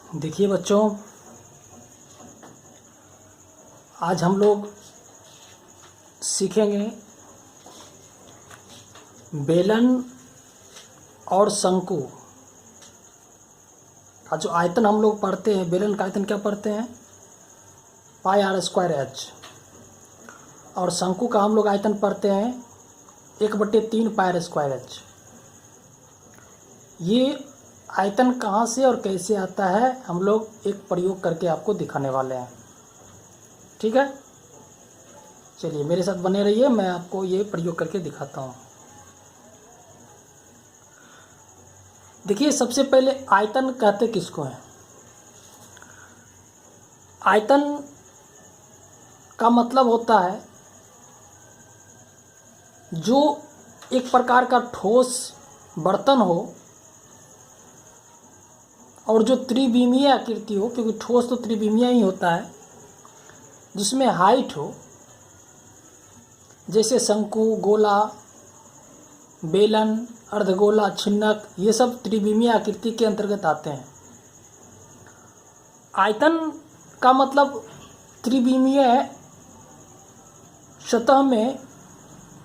देखिए बच्चों, आज हम लोग सीखेंगे बेलन और शंकु का जो आयतन हम लोग पढ़ते हैं। बेलन का आयतन क्या पढ़ते हैं? पाई आर स्क्वायर एच। और शंकु का हम लोग आयतन पढ़ते हैं 1/3 पाई आर स्क्वायर एच। ये आयतन कहाँ से और कैसे आता है हम लोग एक प्रयोग करके आपको दिखाने वाले हैं। ठीक है, चलिए मेरे साथ बने रहिए, मैं आपको ये प्रयोग करके दिखाता हूँ। देखिए, सबसे पहले आयतन कहते किसको हैं? आयतन का मतलब होता है जो एक प्रकार का ठोस बर्तन हो और जो त्रिविमीय आकृति हो, क्योंकि ठोस तो त्रिविमीय ही होता है, जिसमें हाइट हो, जैसे शंकु, गोला, बेलन, अर्धगोला, छिन्नक, ये सब त्रिविमीय आकृति के अंतर्गत आते हैं। आयतन का मतलब त्रिविमीय सतह में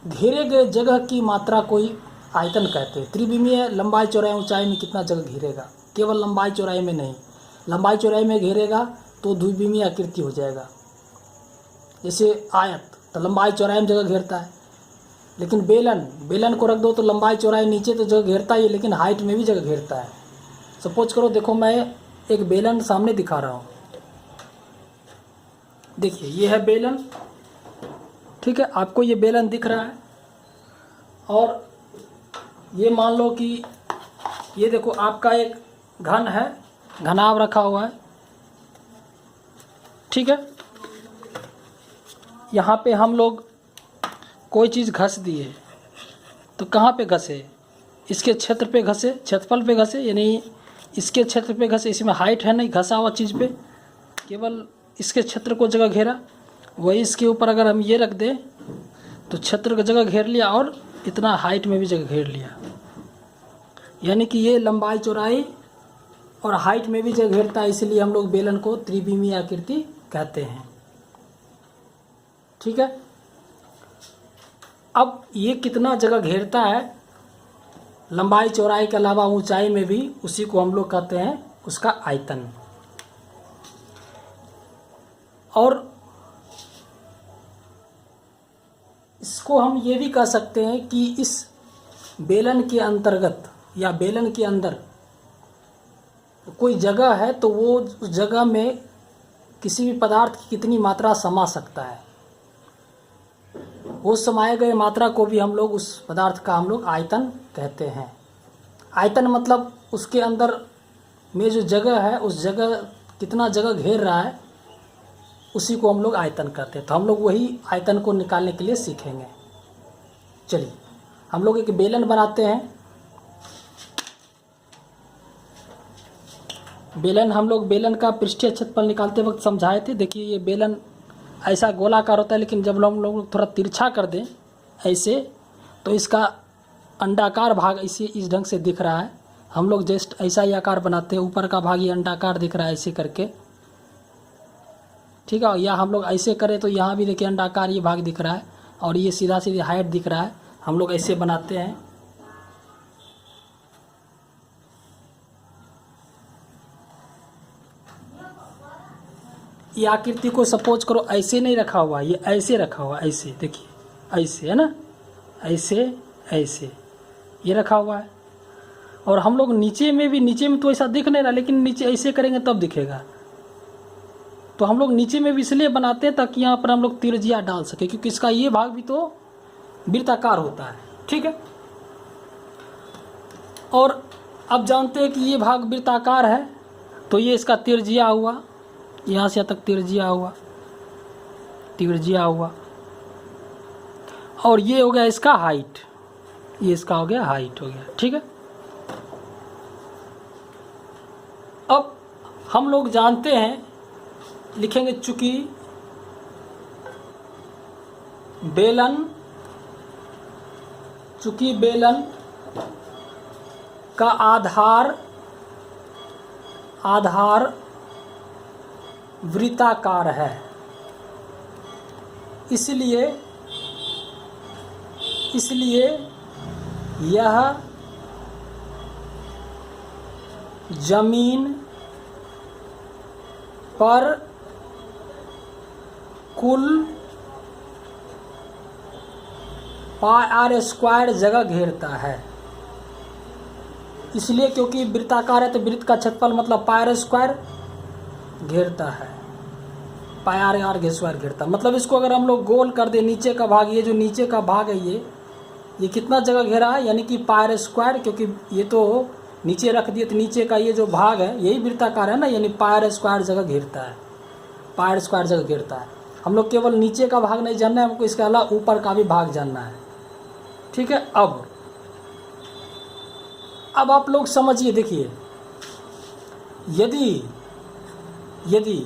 घेरे गए जगह की मात्रा को ही आयतन कहते हैं। त्रिविमीय लंबाई चौड़ाई ऊंचाई में कितना जगह घेरेगा, केवल लंबाई चौड़ाई में नहीं, लंबाई चौड़ाई में घेरेगा तो द्विविमीय आकृति हो जाएगा। जैसे आयत तो लंबाई चौड़ाई में जगह घेरता है, लेकिन बेलन को रख दो तो लंबाई चौड़ाई नीचे तो जगह घेरता ही है, लेकिन हाइट में भी जगह घेरता है। सपोज करो, देखो मैं एक बेलन सामने दिखा रहा हूँ। देखिए ये है बेलन, ठीक है, आपको ये बेलन दिख रहा है। और ये मान लो कि ये देखो आपका एक घन है, घनाभ रखा हुआ है, ठीक है। यहाँ पे हम लोग कोई चीज़ घस दिए तो कहाँ पे घसे? इसके क्षेत्र पे घसे, क्षेत्रफल पे घसे, यानी इसके क्षेत्र पे घसे। इसमें हाइट है नहीं, घसा हुआ चीज़ पे केवल इसके क्षेत्र को जगह घेरा। वही इसके ऊपर अगर हम ये रख दें तो क्षेत्र को जगह घेर लिया और इतना हाइट में भी जगह घेर लिया, यानी कि ये लंबाई चौड़ाई और हाइट में भी जगह घेरता है। इसलिए हम लोग बेलन को त्रिविमीय आकृति कहते हैं। ठीक है, अब ये कितना जगह घेरता है लंबाई चौड़ाई के अलावा ऊंचाई में भी, उसी को हम लोग कहते हैं उसका आयतन। और इसको हम ये भी कह सकते हैं कि इस बेलन के अंतर्गत या बेलन के अंदर कोई जगह है तो वो उस जगह में किसी भी पदार्थ की कितनी मात्रा समा सकता है, वो समाये गए मात्रा को भी हम लोग, उस पदार्थ का हम लोग आयतन कहते हैं। आयतन मतलब उसके अंदर में जो जगह है, उस जगह कितना जगह घेर रहा है, उसी को हम लोग आयतन कहते हैं। तो हम लोग वही आयतन को निकालने के लिए सीखेंगे। चलिए हम लोग एक बेलन बनाते हैं। बेलन हम लोग बेलन का पृष्ठीय क्षेत्रफल निकालते वक्त समझाए थे। देखिए ये बेलन ऐसा गोलाकार होता है, लेकिन जब हम लोग थोड़ा तिरछा कर दें ऐसे तो इसका अंडाकार भाग इस ढंग से दिख रहा है। हम लोग जस्ट ऐसा ही आकार बनाते हैं, ऊपर का भाग ये अंडाकार दिख रहा है ऐसे करके, ठीक है। या हम लोग ऐसे करें तो यहाँ भी देखिए अंडाकार ये भाग दिख रहा है और ये सीधा सीधा हाइट दिख रहा है। हम लोग ऐसे बनाते हैं। ये आकृति को सपोज करो ऐसे नहीं रखा हुआ, ये ऐसे रखा हुआ, ऐसे देखिए, ऐसे है ना, ऐसे ऐसे ये रखा हुआ है। और हम लोग नीचे में तो ऐसा दिख नहीं रहा, लेकिन नीचे ऐसे करेंगे तब दिखेगा। तो हम लोग नीचे में भी इसलिए बनाते हैं ताकि यहाँ पर हम लोग तिरछिया डाल सके, क्योंकि इसका ये भाग भी तो वृत्ताकार होता है, ठीक है। और अब जानते हैं कि ये भाग वृत्ताकार है, तो ये इसका तिरछिया हुआ, यहाँ से यहाँ तक तिरछिया हुआ, तिरछिया हुआ। और ये हो गया इसका हाइट, ये इसका हो गया हाइट हो गया, ठीक है। अब हम लोग जानते हैं, लिखेंगे चूंकि बेलन का आधार वृत्ताकार है, इसलिए यह जमीन पर कुल πr² जगह घेरता है। इसलिए क्योंकि वृत्ताकार है तो वृत्त का क्षेत्रफल मतलब πr² घेरता है, πr² घेरता। मतलब इसको अगर हम लोग गोल कर दे, नीचे का भाग, ये जो नीचे का भाग है ये कितना जगह घेरा है, यानी कि πr², क्योंकि ये तो नीचे रख दिए तो नीचे का ये जो भाग है यही वृत्ताकार है ना, यानी πr² जगह घेरता है, πr² जगह घेरता है। हम लोग केवल नीचे का भाग नहीं जानना है, हमको इसके अलावा ऊपर का भी भाग जानना है। ठीक है, अब आप लोग समझिए, देखिए, यदि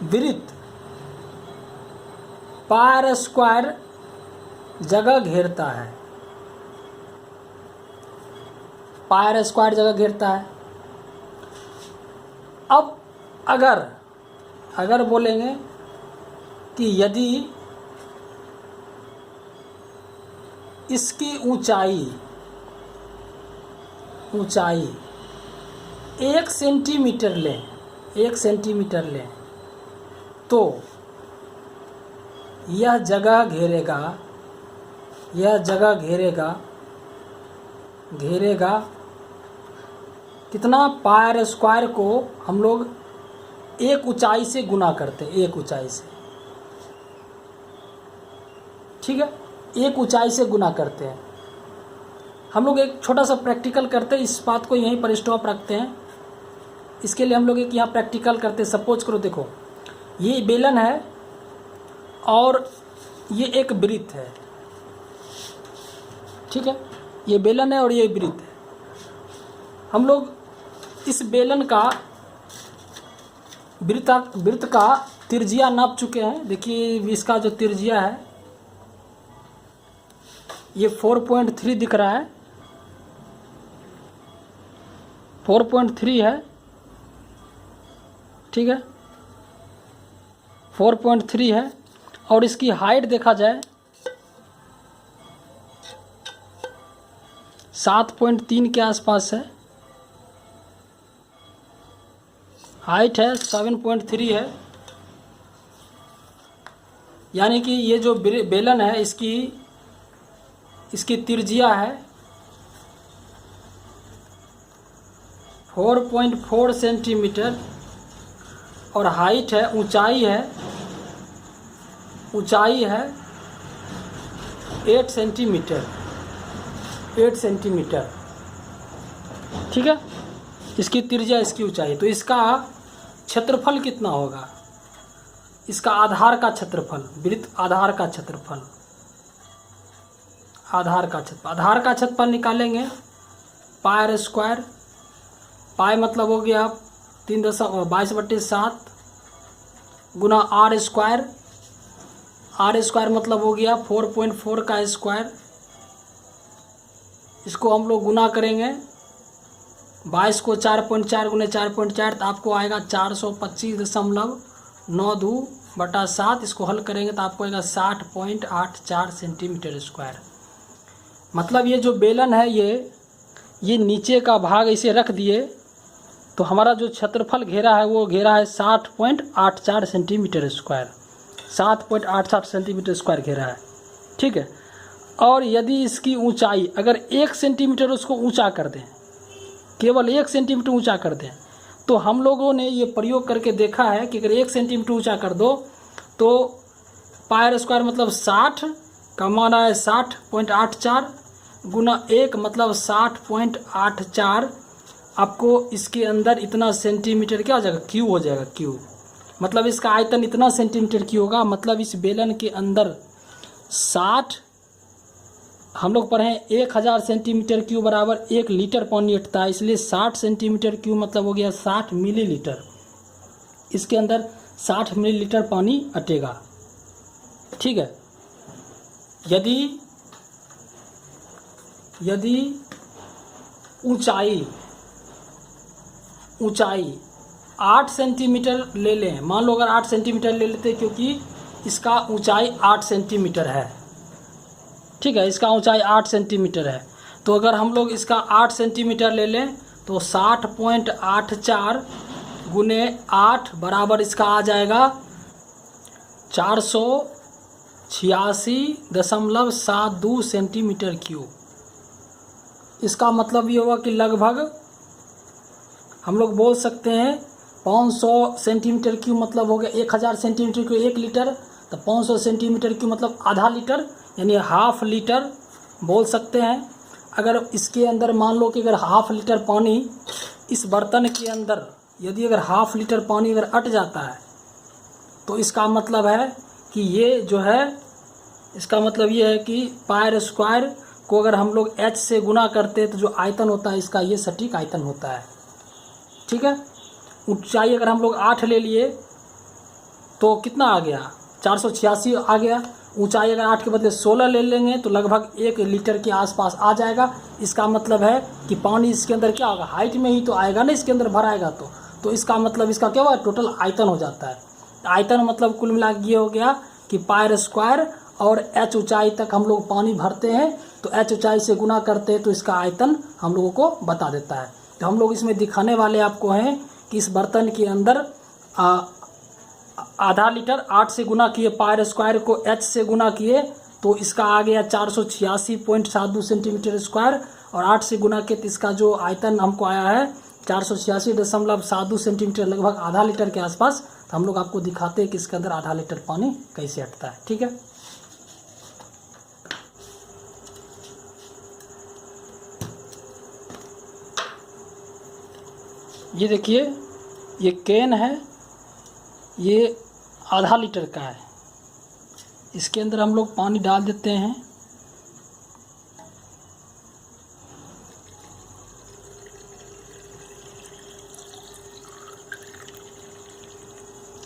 वृत्त πr² जगह घेरता है, πr² जगह घेरता है। अब अगर बोलेंगे कि यदि इसकी ऊंचाई 1 सेंटीमीटर लें तो यह जगह घेरेगा कितना, πr² को हम लोग एक ऊंचाई से गुना करते हैं, एक ऊंचाई से। ठीक है, एक ऊंचाई से गुना करते हैं। हम लोग एक छोटा सा प्रैक्टिकल करते हैं, इस बात को यहीं पर स्टॉप रखते हैं। इसके लिए हम लोग एक यहाँ प्रैक्टिकल करते हैं। सपोज करो, देखो ये बेलन है और ये एक वृत्त है। ठीक है, ये बेलन है और ये वृत्त है। हम लोग इस बेलन का वृत्त का त्रिज्या नाप चुके हैं। देखिए इसका जो त्रिज्या है ये 4.3 दिख रहा है, 4.3 है। ठीक है, 4.3 है। और इसकी हाइट देखा जाए 7.3 के आसपास है, हाइट है 7.3 है। यानी कि ये जो बेलन है इसकी त्रिज्या है 4.4 सेंटीमीटर और हाइट है, ऊंचाई है 8 सेंटीमीटर। ठीक है, इसकी त्रिज्या, इसकी ऊंचाई। तो इसका क्षेत्रफल कितना होगा, इसका आधार का क्षेत्रफल, वृत्त आधार का क्षेत्रफल निकालेंगे πr²। पाई मतलब हो गया 3.22/7 गुना r²। r² मतलब हो गया 4.4 का स्क्वायर। इसको हम लोग गुना करेंगे 22 को 4.4 गुने 4.4 तो आपको आएगा 425.92/7। इसको हल करेंगे तो आपको आएगा 60.84 सेंटीमीटर स्क्वायर। मतलब ये जो बेलन है ये नीचे का भाग इसे रख दिए तो हमारा जो क्षेत्रफल घेरा है वो घेरा है 60.84 सेंटीमीटर स्क्वायर, 7.84 सेंटीमीटर स्क्वायर घेरा है। ठीक है, और यदि इसकी ऊंचाई अगर 1 सेंटीमीटर उसको ऊंचा कर दें, केवल 1 सेंटीमीटर ऊंचा कर दें, तो हम लोगों ने ये प्रयोग करके देखा है कि अगर 1 सेंटीमीटर ऊंचा कर दो तो πr² मतलब 60 का मान है 60.84 गुना 1 मतलब 60.84। आपको इसके अंदर इतना सेंटीमीटर क्या हो जाएगा, क्यू हो जाएगा, क्यू। मतलब इसका आयतन इतना सेंटीमीटर क्यू होगा। मतलब इस बेलन के अंदर 60, हम लोग पढ़े 1000 सेंटीमीटर क्यू बराबर 1 लीटर पानी अटता है, इसलिए 60 सेंटीमीटर क्यू मतलब हो गया 60 मिलीलीटर। इसके अंदर 60 मिलीलीटर पानी अटेगा। ठीक है, यदि ऊंचाई 8 सेंटीमीटर ले लें, मान लो अगर 8 सेंटीमीटर ले लेते क्योंकि इसका ऊंचाई 8 सेंटीमीटर है, ठीक है, इसका ऊंचाई 8 सेंटीमीटर है। तो अगर हम लोग इसका 8 सेंटीमीटर ले लें तो 60.84 गुने 8 बराबर इसका आ जाएगा 486.72 सेंटीमीटर क्यूब। इसका मतलब ये हुआ कि लगभग हम लोग बोल सकते हैं 500 सेंटीमीटर क्यूब मतलब हो गया 1000 सेंटीमीटर क्यूब 1 लीटर, तो 500 सेंटीमीटर क्यूब मतलब आधा लीटर, यानी हाफ लीटर बोल सकते हैं। अगर इसके अंदर मान लो कि अगर हाफ लीटर पानी इस बर्तन के अंदर, यदि अगर हाफ लीटर पानी अगर अट जाता है तो इसका मतलब है कि ये जो है, इसका मतलब ये है कि पायर स्क्वायर को अगर हम लोग h से गुना करते हैं तो जो आयतन होता है इसका ये सटीक आयतन होता है, ठीक है। ऊंचाई अगर हम लोग 8 ले लिए तो कितना आ गया 486 आ गया। ऊंचाई अगर 8 के बदले 16 ले लेंगे तो लगभग 1 लीटर के आसपास आ जाएगा। इसका मतलब है कि पानी इसके अंदर क्या होगा, हाइट में ही तो आएगा ना, इसके अंदर भराएगा तो इसका मतलब इसका क्या हुआ, टोटल आयतन हो जाता है। आयतन मतलब कुल मिला ये हो गया कि पायर स्क्वायर और h ऊंचाई तक हम लोग पानी भरते हैं तो h ऊंचाई से गुना करते हैं तो इसका आयतन हम लोगों को बता देता है। तो हम लोग इसमें दिखाने वाले आपको हैं कि इस बर्तन के अंदर आधा लीटर 8 से गुना किए, पायर स्क्वायर को h से गुना किए तो इसका आ गया 486.72 सेंटीमीटर स्क्वायर, और 8 से गुना के तो इसका जो आयतन हमको आया है 486.72 सेंटीमीटर, लगभग आधा लीटर के आसपास। तो हम लोग आपको दिखाते हैं कि इसके अंदर आधा लीटर पानी कैसे हटता है, ठीक है। ये देखिए, ये कैन है, ये आधा लीटर का है। इसके अंदर हम लोग पानी डाल देते हैं।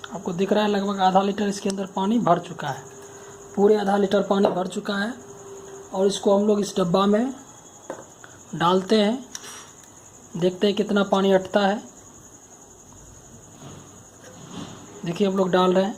आपको दिख रहा है लगभग आधा लीटर इसके अंदर पानी भर चुका है, पूरे आधा लीटर पानी भर चुका है। और इसको हम लोग इस डब्बा में डालते हैं, देखते हैं कितना पानी हटता है। देखिए हम लोग डाल रहे हैं।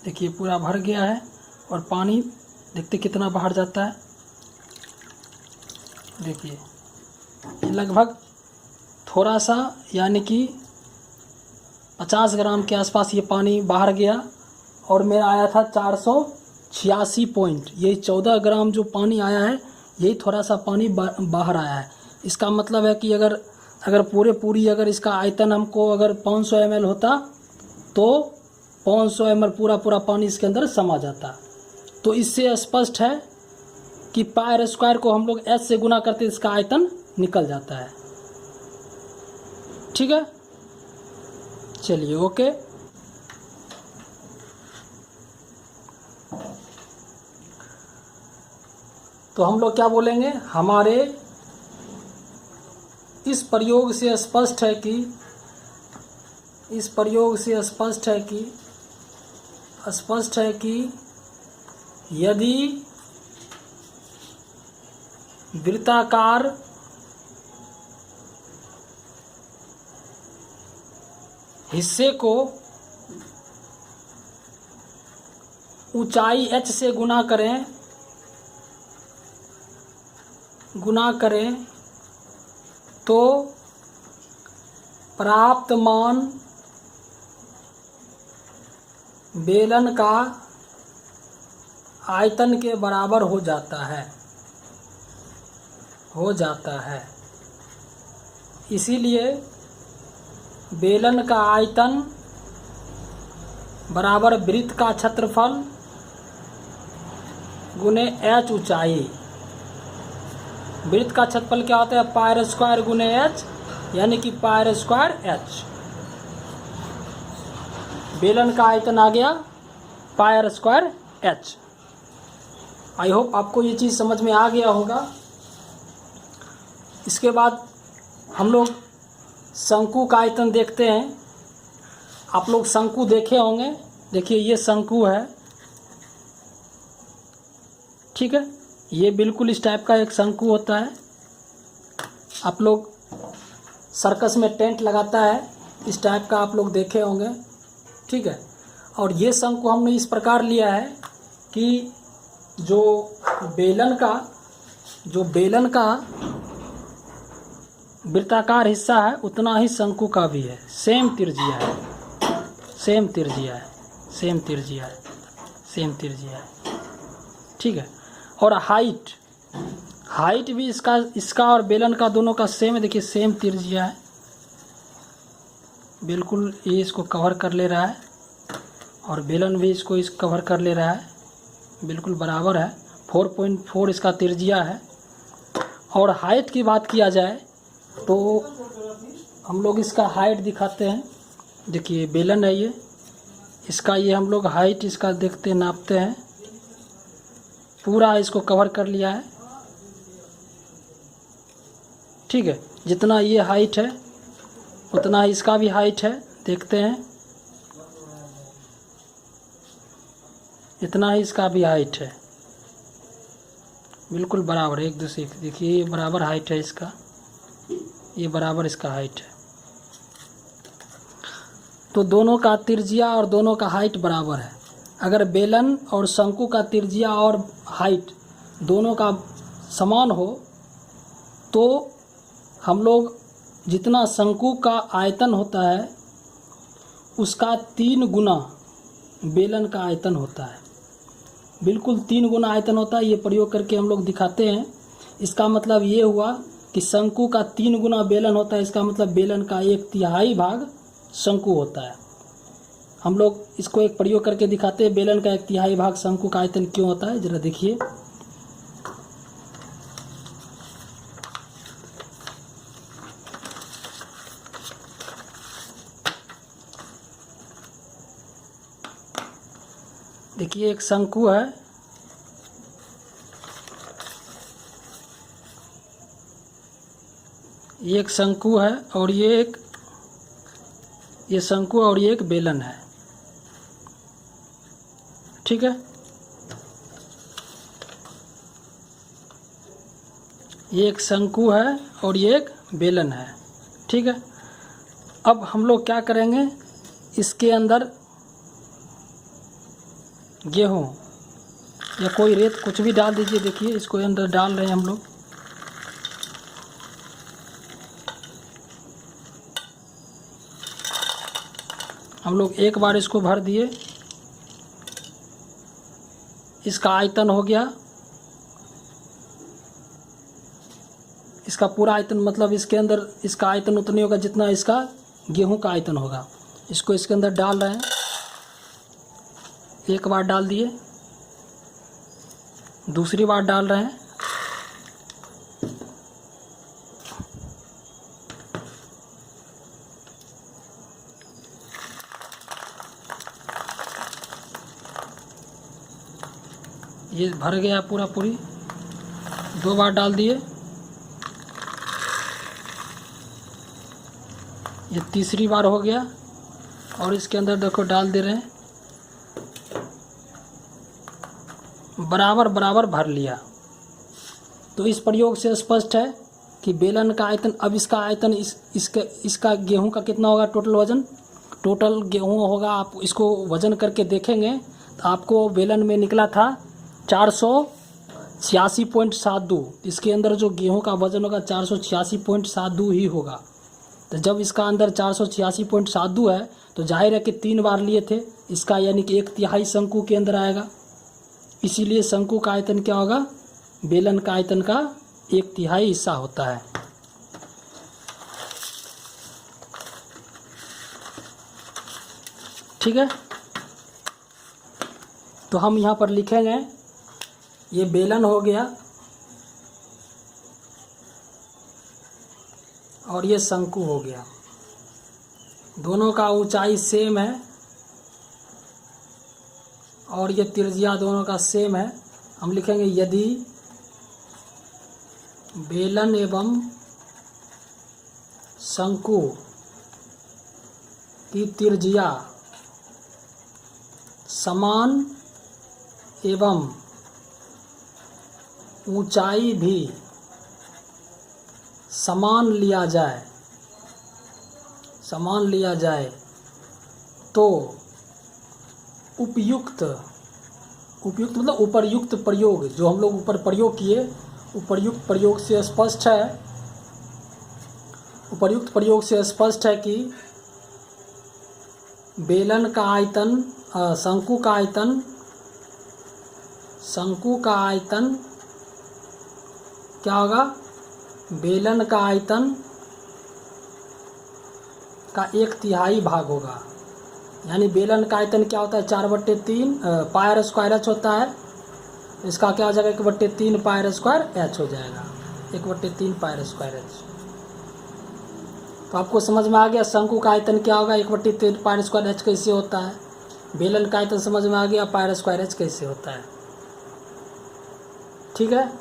देखिए पूरा भर गया है और पानी देखते कितना बाहर जाता है। देखिए लगभग थोड़ा सा यानी कि 50 ग्राम के आसपास ये पानी बाहर गया, और मेरा आया था 486 पॉइंट। यही 14 ग्राम जो पानी आया है यही थोड़ा सा पानी बाहर आया है। इसका मतलब है कि अगर पूरी अगर इसका आयतन हमको अगर 500 ml होता तो 500 ml पूरा पानी इसके अंदर समा जाता। तो इससे स्पष्ट है कि पायर स्क्वायर को हम लोग h से गुना करते इसका आयतन निकल जाता है, ठीक है। चलिए ओके। तो हम लोग क्या बोलेंगे, हमारे इस प्रयोग से स्पष्ट है कि यदि वृत्ताकार हिस्से को ऊंचाई h से गुना करें तो प्राप्त मान बेलन का आयतन के बराबर हो जाता है। इसीलिए बेलन का आयतन बराबर वृत्त का क्षेत्रफल गुने h ऊंचाई। वृत्त का क्षेत्रफल क्या होता है, पायर स्क्वायर गुने h, यानी कि पायर स्क्वायर h। बेलन का आयतन आ गया pier square h। I hope आपको ये चीज़ समझ में आ गया होगा। इसके बाद हम लोग शंकु का आयतन देखते हैं। आप लोग शंकु देखे होंगे। देखिए ये शंकु है, ठीक है। ये बिल्कुल इस टाइप का एक शंकु होता है। आप लोग सर्कस में टेंट लगाता है, इस टाइप का आप लोग देखे होंगे, ठीक है। और ये शंकु हमने इस प्रकार लिया है कि जो बेलन का वृत्ताकार हिस्सा है उतना ही शंकु का भी है। सेम तिरजिया है, सेम तिरजिया है, सेम तिरजिया है, सेम तिरजिया है, ठीक है। और हाइट भी इसका और बेलन का दोनों का सेम है। देखिए सेम तिरजिया है, बिल्कुल ये इसको कवर कर ले रहा है और बेलन भी इसको कवर कर ले रहा है, बिल्कुल बराबर है। 4.4 इसका तिरजिया है। और हाइट की बात किया जाए तो हम लोग इसका हाइट दिखाते हैं। देखिए बेलन है ये, इसका ये हम लोग हाइट इसका देखते नापते हैं, पूरा इसको कवर कर लिया है, ठीक है। जितना ये हाइट है उतना इसका भी हाइट है, देखते हैं इतना ही इसका भी हाइट है, बिल्कुल बराबर एक दूसरे। देखिए ये बराबर हाइट है इसका, ये बराबर इसका हाइट है। तो दोनों का तिरजिया और दोनों का हाइट बराबर है। अगर बेलन और शंकु का तिरजिया और हाइट दोनों का समान हो तो हम लोग जितना शंकु का आयतन होता है उसका 3 गुना बेलन का आयतन होता है, बिल्कुल 3 गुना आयतन होता है। ये प्रयोग करके हम लोग दिखाते हैं। इसका मतलब ये हुआ कि शंकु का 3 गुना बेलन होता है, इसका मतलब बेलन का 1/3 भाग शंकु होता है। हम लोग इसको एक प्रयोग करके दिखाते हैं। बेलन का 1/3 भाग शंकु का आयतन क्यों होता है, जरा देखिए। देखिए एक शंकु है, ये एक शंकु है और ये शंकु और ये एक बेलन है, ठीक है। ये एक शंकु है और ये एक बेलन है, ठीक है। अब हम लोग क्या करेंगे, इसके अंदर गेहूँ या कोई रेत कुछ भी डाल दीजिए। देखिए इसको अंदर डाल रहे हैं हम लोग। हम लोग एक बार इसको भर दिए, इसका आयतन हो गया, इसका पूरा आयतन, मतलब इसके अंदर इसका आयतन उतनी होगा जितना इसका गेहूं का आयतन होगा। इसको इसके अंदर डाल रहे हैं, एक बार डाल दिए, दूसरी बार डाल रहे हैं, ये भर गया पूरी। 2 बार डाल दिए, ये तीसरी बार हो गया और इसके अंदर देखो डाल दे रहे हैं, बराबर भर लिया। तो इस प्रयोग से स्पष्ट है कि बेलन का आयतन, अब इसका आयतन इसका गेहूं का कितना होगा, टोटल गेहूं होगा। आप इसको वजन करके देखेंगे तो आपको बेलन में निकला था 486.72। इसके अंदर जो गेहूं का वजन होगा 486.72 ही होगा। तो जब इसका अंदर 486.72 है तो जाहिर है कि 3 बार लिए थे इसका, यानी कि 1/3 शंकु के अंदर आएगा। इसीलिए शंकु का आयतन क्या होगा, बेलन का आयतन का 1/3 हिस्सा होता है। ठीक है, तो हम यहाँ पर लिखेंगे, ये बेलन हो गया और ये शंकु हो गया। दोनों का ऊंचाई सेम है और ये त्रिज्या दोनों का सेम है। हम लिखेंगे यदि बेलन एवं शंकु की त्रिज्या समान एवं ऊंचाई भी समान लिया जाए तो उपयुक्त मतलब उपर्युक्त प्रयोग, जो हम लोग ऊपर प्रयोग किए, उपर्युक्त प्रयोग से स्पष्ट है कि बेलन का आयतन, शंकु का आयतन क्या होगा? बेलन का आयतन का 1/3 भाग होगा। यानी बेलन का आयतन क्या होता है? 4/3 पाई स्क्वायर एच होता है। इसका क्या हो जाएगा? 1/3 पाई स्क्वायर एच हो जाएगा, 1/3 पाई स्क्वायर एच। तो आपको समझ में आ गया शंकु का आयतन क्या होगा, 1/3 पाई स्क्वायर एच कैसे होता है। बेलन का आयतन समझ में आ गया, पाई स्क्वायर एच कैसे होता है। ठीक है,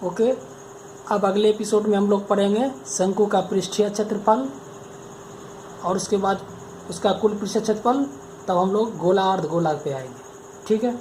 ओके। अब अगले एपिसोड में हम लोग पढ़ेंगे शंकु का पृष्ठीय क्षेत्रफल और उसके बाद उसका कुल पृष्ठीय क्षेत्रफल, तब हम लोग गोला अर्धगोला पे आएंगे। ठीक है।